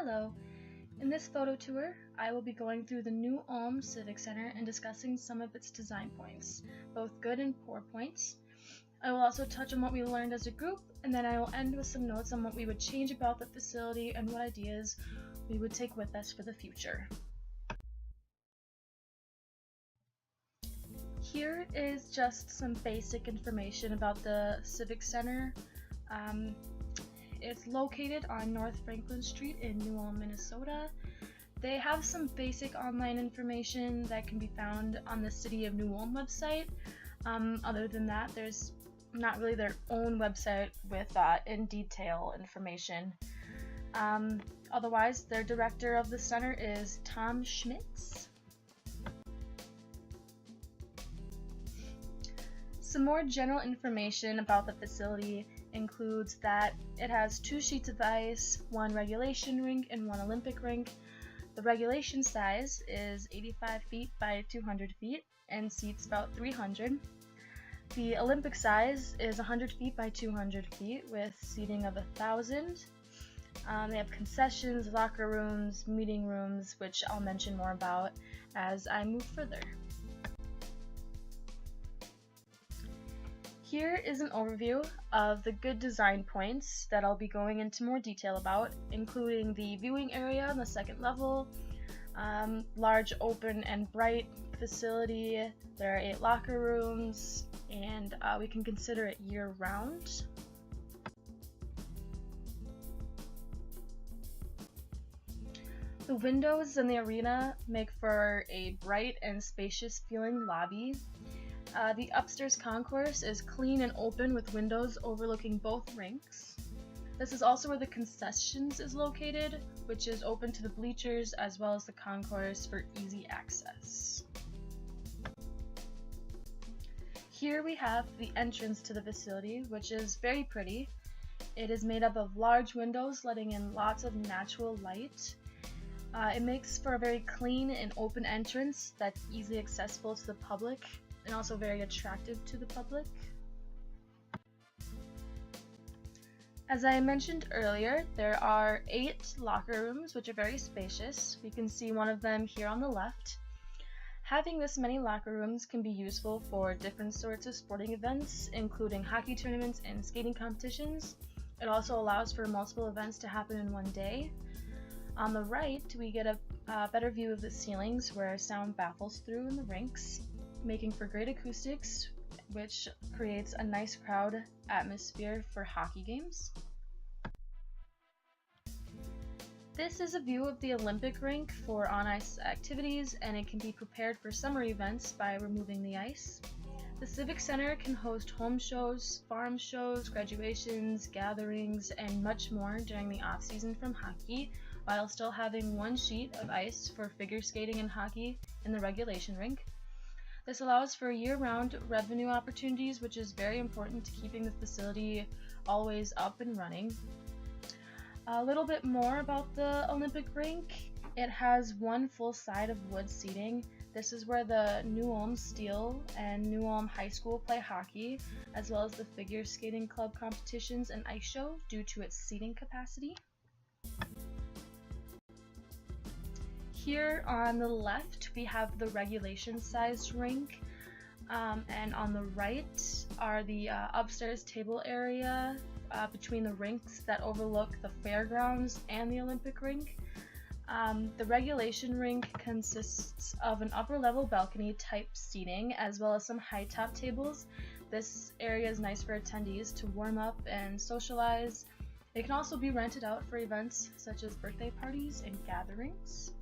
Hello! In this photo tour, I will be going through the New Ulm Civic Center and discussing some of its design points, both good and poor points. I will also touch on what we learned as a group, and then I will end with some notes on what we would change about the facility and what ideas we would take with us for the future. Here is just some basic information about the Civic Center. It's located on North Franklin Street in New Ulm, Minnesota. They have some basic online information that can be found on the City of New Ulm website. Other than that, there's not really their own website with in detail information. Otherwise, their director of the center is Tom Schmitz. Some more general information about the facility includes that it has 2 sheets of ice, 1 regulation rink and 1 Olympic rink. The regulation size is 85 feet by 200 feet and seats about 300. The Olympic size is 100 feet by 200 feet with seating of 1,000. They have concessions, locker rooms, meeting rooms, which I'll mention more about as I move further. Here is an overview of the good design points that I'll be going into more detail about, including the viewing area on the 2nd level, large open and bright facility, there are 8 locker rooms, and we can consider it year-round. The windows in the arena make for a bright and spacious feeling lobby. The upstairs concourse is clean and open with windows overlooking both rinks. This is also where the concessions is located, which is open to the bleachers as well as the concourse for easy access. Here we have the entrance to the facility, which is very pretty. It is made up of large windows letting in lots of natural light. It makes for a very clean and open entrance that's easily accessible to the public and also very attractive to the public. As I mentioned earlier, there are 8 locker rooms which are very spacious. We can see one of them here on the left. Having this many locker rooms can be useful for different sorts of sporting events, including hockey tournaments and skating competitions. It also allows for multiple events to happen in one day. On the right, we get a better view of the ceilings where sound baffles through in the rinks, making for great acoustics, which creates a nice crowd atmosphere for hockey games. This is a view of the Olympic rink for on-ice activities, and it can be prepared for summer events by removing the ice. The Civic Center can host home shows, farm shows, graduations, gatherings, and much more during the off-season from hockey, while still having 1 sheet of ice for figure skating and hockey in the regulation rink. This allows for year-round revenue opportunities, which is very important to keeping the facility always up and running. A little bit more about the Olympic rink. It has 1 full side of wood seating. This is where the New Ulm Steel and New Ulm High School play hockey, as well as the figure skating club competitions and ice show due to its seating capacity. Here on the left, we have the regulation-sized rink, and on the right are the upstairs table area between the rinks that overlook the fairgrounds and the Olympic rink. The regulation rink consists of an upper-level balcony-type seating, as well as some high-top tables. This area is nice for attendees to warm up and socialize. It can also be rented out for events such as birthday parties and gatherings.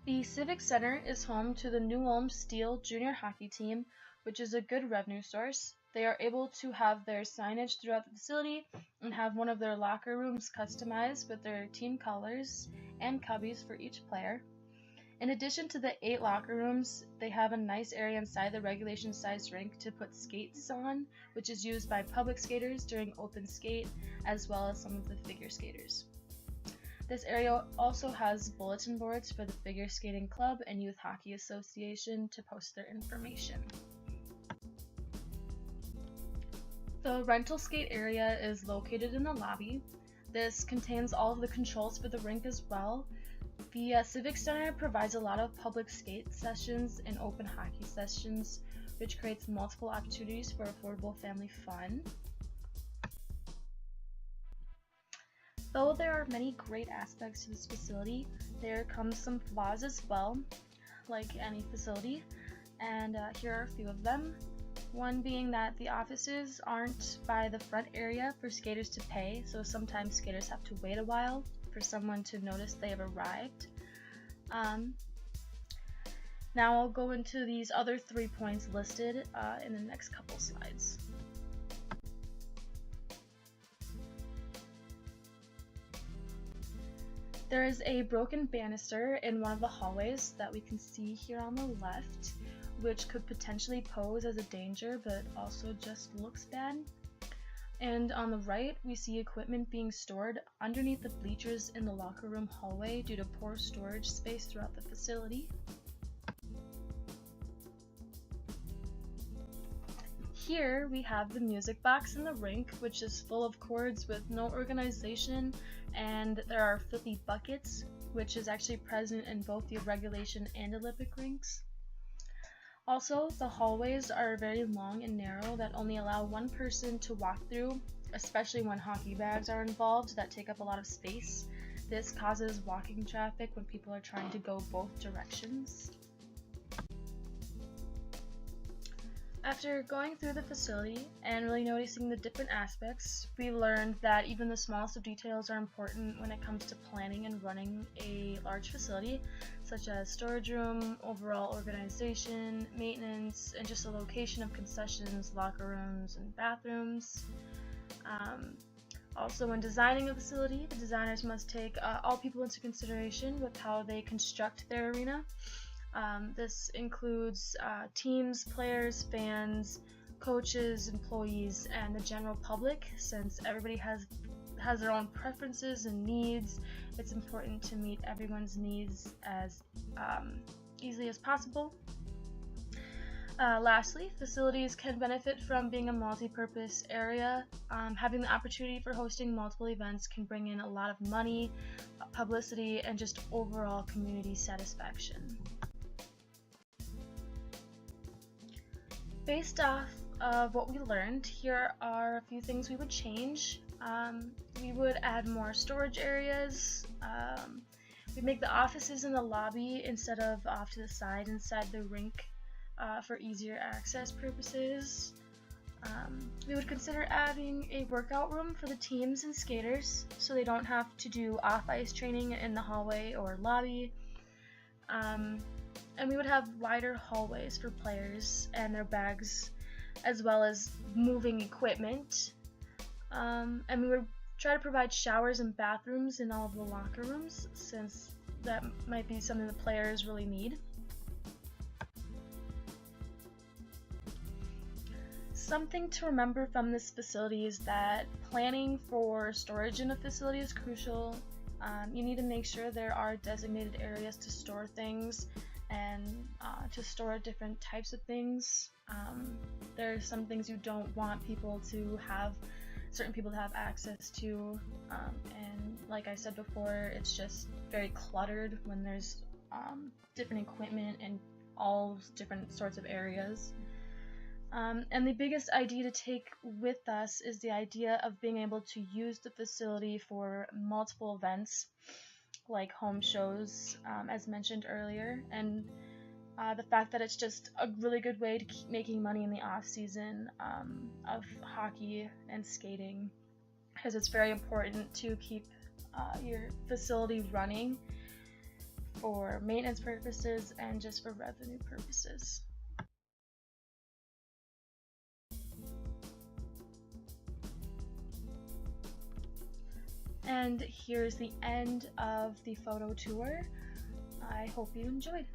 The Civic Center is home to the New Ulm Steel junior hockey team, which is a good revenue source. They are able to have their signage throughout the facility and have one of their locker rooms customized with their team colors and cubbies for each player. In addition to the 8 locker rooms, they have a nice area inside the regulation-sized rink to put skates on, which is used by public skaters during open skate, as well as some of the figure skaters. This area also has bulletin boards for the Figure Skating Club and Youth Hockey Association to post their information. The rental skate area is located in the lobby. This contains all of the controls for the rink as well. The Civic Center provides a lot of public skate sessions and open hockey sessions, which creates multiple opportunities for affordable family fun. Though there are many great aspects to this facility, there comes some flaws as well, like any facility, and here are a few of them. One being that the offices aren't by the front area for skaters to pay, so sometimes skaters have to wait a while for someone to notice they have arrived. Now I'll go into these other 3 points listed in the next couple slides. There is a broken banister in one of the hallways that we can see here on the left, which could potentially pose as a danger, but also just looks bad. And on the right, we see equipment being stored underneath the bleachers in the locker room hallway due to poor storage space throughout the facility. Here we have the music box in the rink, which is full of cords with no organization, and there are filthy buckets, which is actually present in both the regulation and Olympic rinks. Also, the hallways are very long and narrow that only allow one person to walk through, especially when hockey bags are involved that take up a lot of space. This causes walking traffic when people are trying to go both directions. After going through the facility and really noticing the different aspects, we learned that even the smallest of details are important when it comes to planning and running a large facility, such as storage room, overall organization, maintenance, and just the location of concessions, locker rooms, and bathrooms. Also, when designing a facility, the designers must take all people into consideration with how they construct their arena. This includes teams, players, fans, coaches, employees, and the general public. Since everybody has their own preferences and needs, it's important to meet everyone's needs as easily as possible. Lastly, facilities can benefit from being a multi-purpose area. Having the opportunity for hosting multiple events can bring in a lot of money, publicity, and just overall community satisfaction. Based off of what we learned, here are a few things we would change. We would add more storage areas. We'd make the offices in the lobby instead of off to the side inside the rink for easier access purposes. We would consider adding a workout room for the teams and skaters so they don't have to do off-ice training in the hallway or lobby. And we would have wider hallways for players and their bags, as well as moving equipment. And we would try to provide showers and bathrooms in all of the locker rooms, since that might be something the players really need. Something to remember from this facility is that planning for storage in a facility is crucial. You need to make sure there are designated areas to store things and to store different types of things. There are some things you don't want certain people to have access to, and like I said before, it's just very cluttered when there's different equipment in all different sorts of areas. And the biggest idea to take with us is the idea of being able to use the facility for multiple events, like home shows, as mentioned earlier, and the fact that it's just a really good way to keep making money in the off-season of hockey and skating, because it's very important to keep your facility running for maintenance purposes and just for revenue purposes. And here's the end of the photo tour. I hope you enjoyed.